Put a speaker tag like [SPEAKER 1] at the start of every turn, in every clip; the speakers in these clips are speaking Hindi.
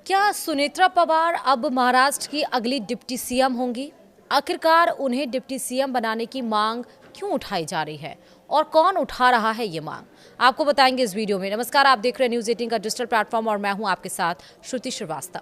[SPEAKER 1] क्या सुनेत्रा पवार अब महाराष्ट्र की अगली डिप्टी सीएम होंगी? आखिरकार उन्हें डिप्टी सीएम बनाने की मांग क्यों उठाई जा रही है और कौन उठा रहा है ये मांग, आपको बताएंगे इस वीडियो में। नमस्कार, आप देख रहे हैं न्यूज़ 18 का डिजिटल प्लेटफॉर्म और मैं हूं आपके साथ श्रुति श्रीवास्तव।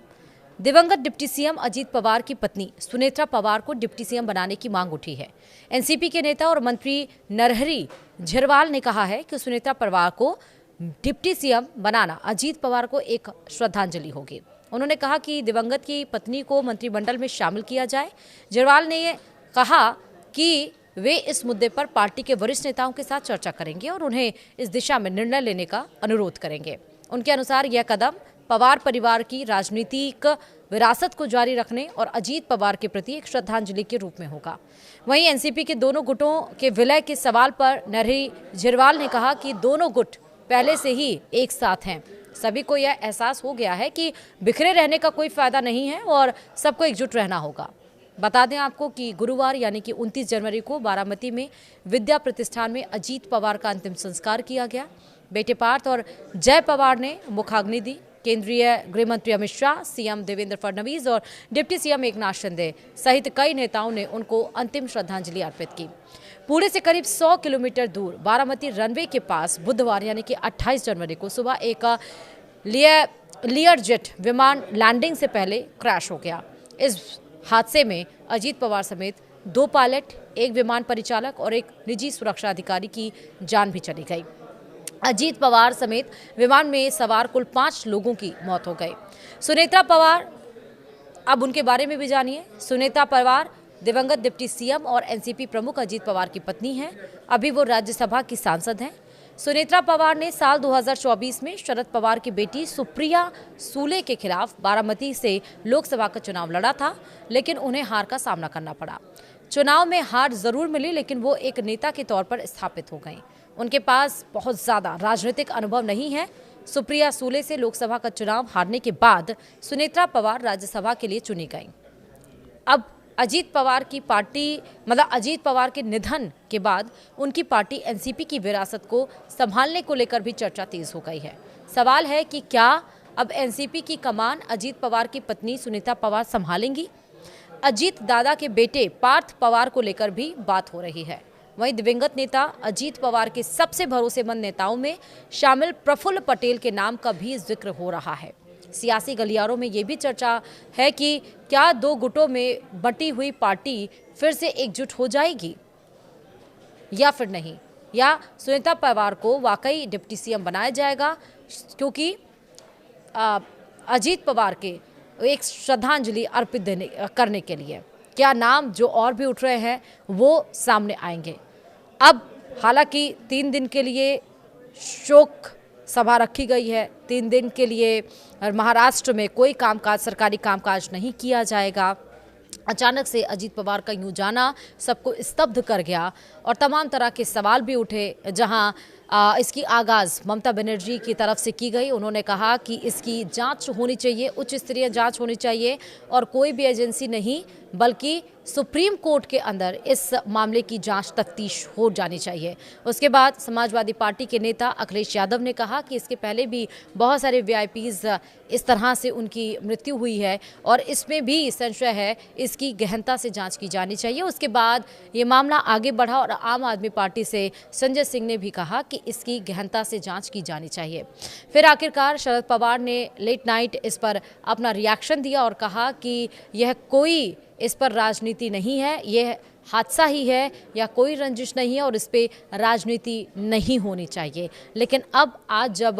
[SPEAKER 1] दिवंगत डिप्टी सीएम अजीत पवार की पत्नी सुनेत्रा पवार को डिप्टी सीएम बनाने की मांग उठी है। एनसीपी के नेता और मंत्री नरहरी झिरवाल ने कहा है कि सुनेत्रा पवार को डिप्टी सीएम बनाना अजीत पवार को एक श्रद्धांजलि होगी। उन्होंने कहा कि दिवंगत की पत्नी को मंत्रिमंडल में शामिल किया जाए। झिरवाल ने कहा कि वे इस मुद्दे पर पार्टी के वरिष्ठ नेताओं के साथ चर्चा करेंगे और उन्हें इस दिशा में निर्णय लेने का अनुरोध करेंगे। उनके अनुसार यह कदम पवार परिवार की राजनीतिक विरासत को जारी रखने और अजीत पवार के प्रति एक श्रद्धांजलि के रूप में होगा। वहीं एनसीपी के दोनों गुटों के विलय के सवाल पर नरहरी झिरवाल ने कहा कि दोनों गुट पहले से ही एक साथ हैं। सभी को यह एहसास हो गया है कि बिखरे रहने का कोई फायदा नहीं है और सबको एकजुट रहना होगा। बता दें आपको कि गुरुवार यानी कि 29 जनवरी को बारामती में विद्या प्रतिष्ठान में अजीत पवार का अंतिम संस्कार किया गया। बेटे पार्थ और जय पवार ने मुखाग्नि दी। केंद्रीय गृह मंत्री अमित शाह, सीएम देवेंद्र फडणवीस और डिप्टी सीएम एकनाथ शिंदे सहित कई नेताओं ने उनको अंतिम श्रद्धांजलि अर्पित की। पुणे से करीब 100 किलोमीटर दूर बारामती रनवे के पास बुधवार यानी कि 28 जनवरी को सुबह एक लियरजेट विमान लैंडिंग से पहले क्रैश हो गया। इस हादसे में अजीत पवार समेत 2 पायलट, 1 विमान परिचालक और 1 निजी सुरक्षा अधिकारी की जान भी चली गई। अजीत पवार समेत विमान में सवार कुल 5 लोगों की मौत हो गई। सुनेत्रा पवार, अब उनके बारे में भी जानिए। सुनेत्रा पवार दिवंगत डिप्टी सीएम और एनसीपी प्रमुख अजीत पवार की पत्नी हैं। अभी वो राज्यसभा की सांसद हैं। सुनेत्रा पवार ने साल 2024 में शरद पवार की बेटी सुप्रिया सूले के खिलाफ बारामती से लोकसभा का चुनाव लड़ा था, लेकिन उन्हें हार का सामना करना पड़ा। चुनाव में हार जरूर मिली, लेकिन वो एक नेता के तौर पर स्थापित हो गईं। उनके पास बहुत ज्यादा राजनीतिक अनुभव नहीं है। सुप्रिया सूले से लोकसभा का चुनाव हारने के बाद सुनेत्रा पवार राज्यसभा के लिए चुनी गईं। अब अजीत पवार के निधन के बाद उनकी पार्टी एनसीपी की विरासत को संभालने को लेकर भी चर्चा तेज हो गई है। सवाल है कि क्या अब एनसीपी की कमान अजीत पवार की पत्नी सुनेत्रा पवार संभालेंगी? अजीत दादा के बेटे पार्थ पवार को लेकर भी बात हो रही है। वहीं दिवंगत नेता अजीत पवार के सबसे भरोसेमंद नेताओं में शामिल प्रफुल्ल पटेल के नाम का भी जिक्र हो रहा है। सियासी गलियारों में ये भी चर्चा है कि क्या 2 गुटों में बंटी हुई पार्टी फिर से एकजुट हो जाएगी या फिर नहीं, या सुनेत्रा पवार को वाकई डिप्टी सीएम बनाया जाएगा, क्योंकि अजीत पवार के एक श्रद्धांजलि अर्पित करने के लिए क्या नाम जो और भी उठ रहे हैं वो सामने आएंगे। अब हालांकि 3 दिन के लिए शोक सभा रखी गई है। 3 दिन के लिए महाराष्ट्र में कोई कामकाज, सरकारी कामकाज नहीं किया जाएगा। अचानक से अजीत पवार का यूं जाना सबको स्तब्ध कर गया और तमाम तरह के सवाल भी उठे। जहां इसकी आगाज़ ममता बनर्जी की तरफ से की गई। उन्होंने कहा कि इसकी जांच होनी चाहिए, उच्च स्तरीय जांच होनी चाहिए और कोई भी एजेंसी नहीं बल्कि सुप्रीम कोर्ट के अंदर इस मामले की जांच तफ्तीश हो जानी चाहिए। उसके बाद समाजवादी पार्टी के नेता अखिलेश यादव ने कहा कि इसके पहले भी बहुत सारे वीआईपीज इस तरह से उनकी मृत्यु हुई है और इसमें भी संशय है, इसकी गहनता से जांच की जानी चाहिए। उसके बाद ये मामला आगे बढ़ा और आम आदमी पार्टी से संजय सिंह ने भी कहा कि इसकी गहनता से जांच की जानी चाहिए। फिर आखिरकार शरद पवार ने लेट नाइट इस पर अपना रिएक्शन दिया और कहा कि यह कोई इस पर राजनीति नहीं है, यह हादसा ही है या कोई रंजिश नहीं है और इस पे राजनीति नहीं होनी चाहिए। लेकिन अब आज जब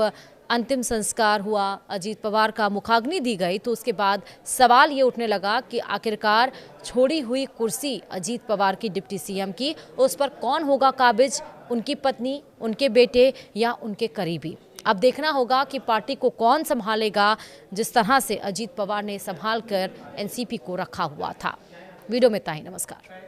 [SPEAKER 1] अंतिम संस्कार हुआ, अजीत पवार का मुखाग्नि दी गई, तो उसके बाद सवाल ये उठने लगा कि आखिरकार छोड़ी हुई कुर्सी अजीत पवार की डिप्टी सीएम की, उस पर कौन होगा काबिज? उनकी पत्नी, उनके बेटे या उनके करीबी? अब देखना होगा कि पार्टी को कौन संभालेगा, जिस तरह से अजीत पवार ने संभाल कर एनसीपी को रखा हुआ था। वीडियो में इतना ही। नमस्कार।